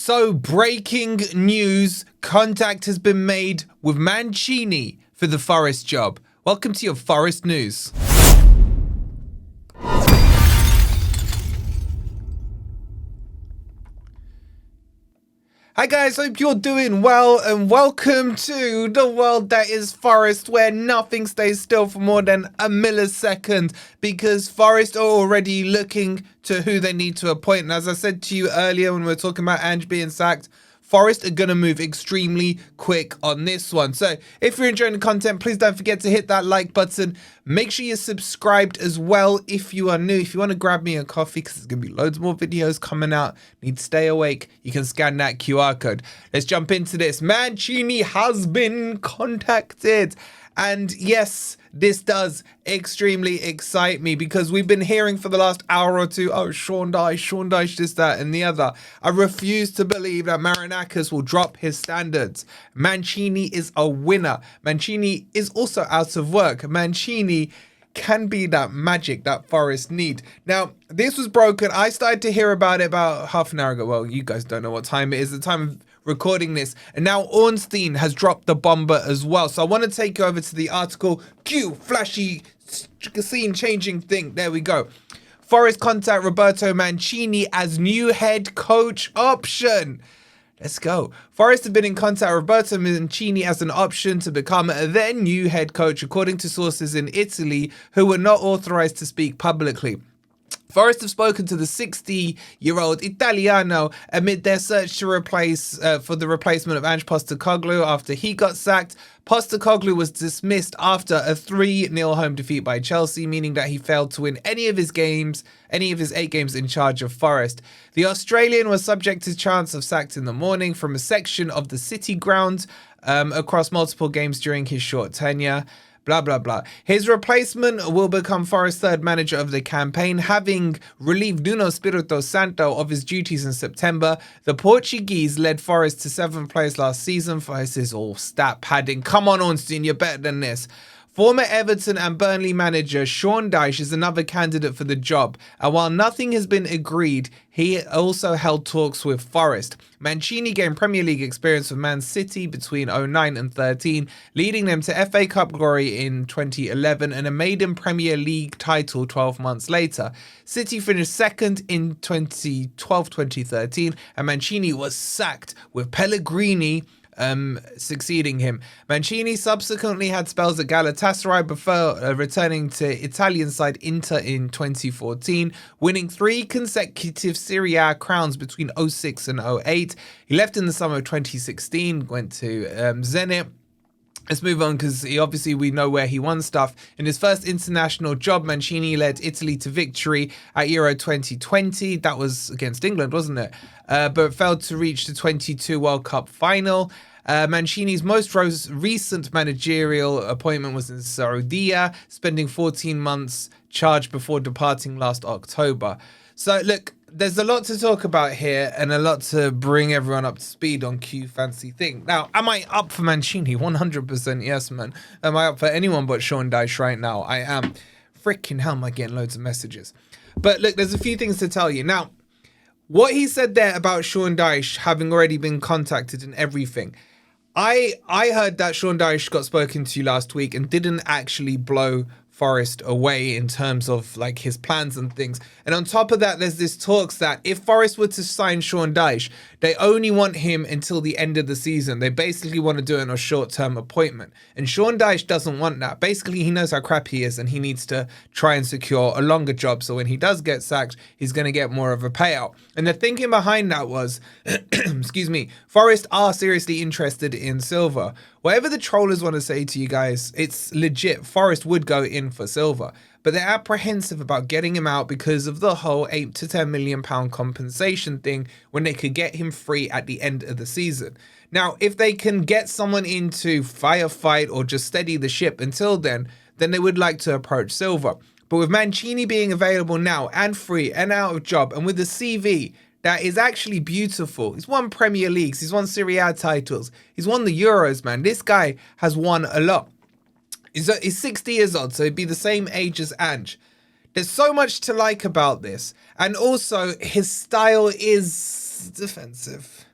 So, breaking news, contact has been made with Mancini for the Forest job. Welcome to your Forest news. Hi guys, hope you're doing well and welcome to the world that is Forest, where nothing stays still for more than a millisecond because Forest are already looking to who they need to appoint. And as I said to you earlier when we were talking about Ange being sacked, Forest are going to move extremely quick on this one. So if you're enjoying the content, please don't forget to hit that like button. Make sure you're subscribed as well if you are new. If you want to grab me a coffee, because there's going to be loads more videos coming out, need to stay awake, you can scan that QR code. Let's jump into this. Mancini has been contacted. And yes, this does extremely excite me because we've been hearing for the last hour or two, oh, Sean Dyche, this, that, and the other. I refuse to believe that Marinakis will drop his standards. Mancini is a winner. Mancini is also out of work. Mancini can be that magic that Forest need. Now, this was broken. I started to hear about it about half an hour ago. Well, you guys don't know what time it is. The time of recording this, and now Ornstein has dropped the bomber as well. So I want to take you over to the article. Cue flashy scene changing thing. There we go. Forest contact Roberto Mancini as new head coach option. Let's go. Forest have been in contact with Roberto Mancini as an option to become their new head coach, according to sources in Italy who were not authorized to speak publicly. Forest have spoken to the 60-year-old Italiano amid their search to replace for the replacement of Ange Postecoglou after he got sacked. Postecoglou was dismissed after a 3-0 home defeat by Chelsea, meaning that he failed to win any of his 8 games in charge of Forest. The Australian was subject to chance of sacked in the morning from a section of the City ground across multiple games during his short tenure. Blah, blah, blah. His replacement will become Forest's third manager of the campaign, having relieved Nuno Espirito Santo of his duties in September. The Portuguese led Forest to 7th place last season. This is all stat padding. Come on, Ornstein, you're better than this. Former Everton and Burnley manager Sean Dyche is another candidate for the job, and while nothing has been agreed, he also held talks with Forest. Mancini gained Premier League experience with Man City between 2009 and 13, leading them to FA Cup glory in 2011 and a maiden Premier League title 12 months later. City finished second in 2012-2013, and Mancini was sacked with Pellegrini succeeding him. Mancini subsequently had spells at Galatasaray before returning to Italian side Inter in 2014, winning 3 consecutive Serie A crowns between 06 and 08. He left in the summer of 2016, went to Zenit. Let's move on because we know where he won stuff. In his first international job, Mancini led Italy to victory at Euro 2020. That was against England, wasn't it? But failed to reach the 22 World Cup final. Mancini's most recent managerial appointment was in Saudi, spending 14 months charged before departing last October. So look, there's a lot to talk about here and a lot to bring everyone up to speed on Q fancy thing. Now, am I up for Mancini? 100% yes, man. Am I up for anyone but Sean Dyche right now? I am. Freaking hell, am I getting loads of messages. But look, there's a few things to tell you. Now, what he said there about Sean Dyche having already been contacted and everything, I heard that Sean Dyche got spoken to last week and didn't actually blow Forest away in terms of like his plans and things. And on top of that, there's this talks that if Forest were to sign Sean Dyche, they only want him until the end of the season. They basically want to do it on a short-term appointment. And Sean Dyche doesn't want that. Basically, he knows how crap he is and he needs to try and secure a longer job. So when he does get sacked, he's going to get more of a payout. And the thinking behind that was, excuse me, Forest are seriously interested in Silva. Whatever the trollers want to say to you guys, it's legit. Forest would go in for Silva, but they're apprehensive about getting him out because of the whole £8 to £10 million compensation thing when they could get him free at the end of the season. Now, if they can get someone in to firefight or just steady the ship until then they would like to approach Silva. But with Mancini being available now and free and out of job and with the CV that is actually beautiful. He's won Premier Leagues. He's won Serie A titles. He's won the Euros, man. This guy has won a lot. He's 60 years old, so he'd be the same age as Ange. There's so much to like about this. And also, his style is defensive.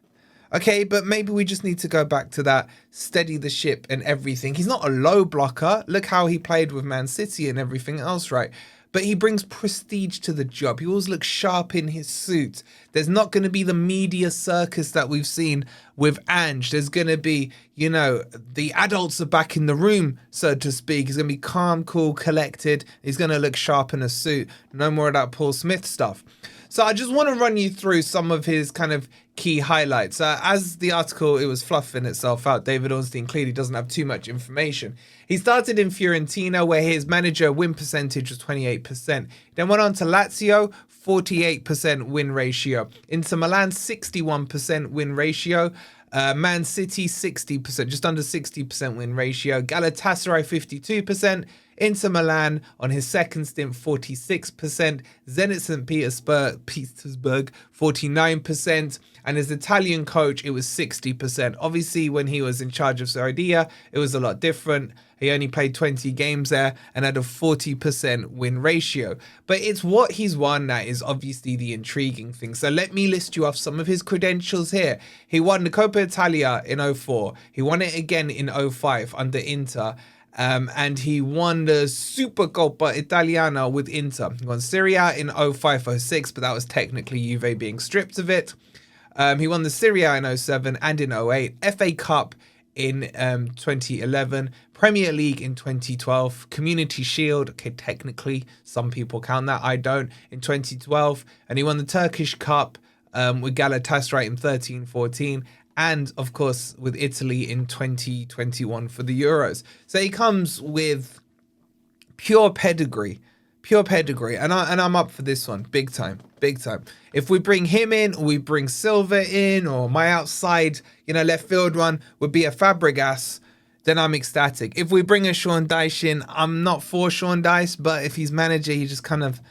Okay, but maybe we just need to go back to that steady the ship and everything. He's not a low blocker. Look how he played with Man City and everything else, right? But he brings prestige to the job. He always looks sharp in his suit. There's not going to be the media circus that we've seen with Ange. There's going to be, you know, the adults are back in the room, so to speak. He's going to be calm, cool, collected. He's going to look sharp in a suit. No more of that Paul Smith stuff. So I just want to run you through some of his kind of key highlights. As the article, it was fluffing itself out. David Ornstein clearly doesn't have too much information. He started in Fiorentina, where his manager win percentage was 28%. Then went on to Lazio, 48% win ratio. Inter Milan, 61% win ratio. Man City, 60%, just under 60% win ratio. Galatasaray, 52%. Inter Milan on his second stint, 46%. Zenit St. Petersburg, 49%. And as Italian coach, it was 60%. Obviously, when he was in charge of Sardinia, it was a lot different. He only played 20 games there and had a 40% win ratio. But it's what he's won that is obviously the intriguing thing. So let me list you off some of his credentials here. He won the Coppa Italia in 04. He won it again in 05 under Inter. And he won the Supercoppa Italiana with Inter. He won Serie A in 05-06, but that was technically Juve being stripped of it. He won the Serie A in 07 and in 08, FA Cup in 2011, Premier League in 2012, Community Shield, okay, technically, some people count that, I don't, in 2012, and he won the Turkish Cup with Galatasaray in 13-14, and of course with Italy in 2021 for the Euros. So he comes with pure pedigree, and I'm up for this one, big time. If we bring him in, or we bring Silva in, or my outside, left field one would be a Fabregas, then I'm ecstatic. If we bring a Sean Dyche in, I'm not for Sean Dyche, but if he's manager, he just kind of,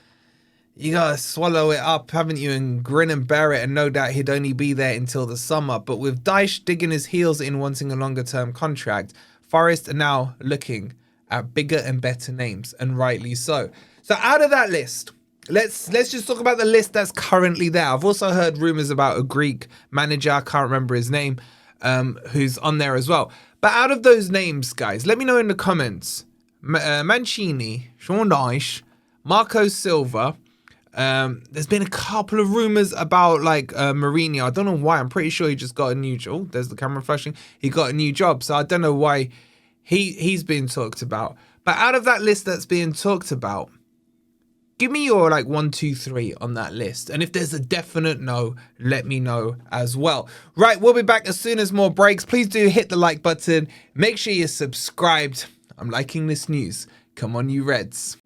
you gotta swallow it up, haven't you, and grin and bear it, and no doubt he'd only be there until the summer. But with Dyche digging his heels in, wanting a longer term contract, Forest are now looking at bigger and better names, and rightly so. So out of that list, let's just talk about the list that's currently there. I've also heard rumors about a Greek manager, I can't remember his name, who's on there as well. But out of those names, guys, let me know in the comments. Mancini, Sean Dyche, Marco Silva. There's been a couple of rumors about Mourinho. I don't know why. I'm pretty sure he just got a new job. Oh, there's the camera flashing. He got a new job, so I don't know why he's being talked about. But out of that list that's being talked about, give me your 1, 2, 3 on that list. And if there's a definite no, let me know as well. Right, we'll be back as soon as more breaks. Please do hit the like button. Make sure you're subscribed. I'm liking this news. Come on, you Reds.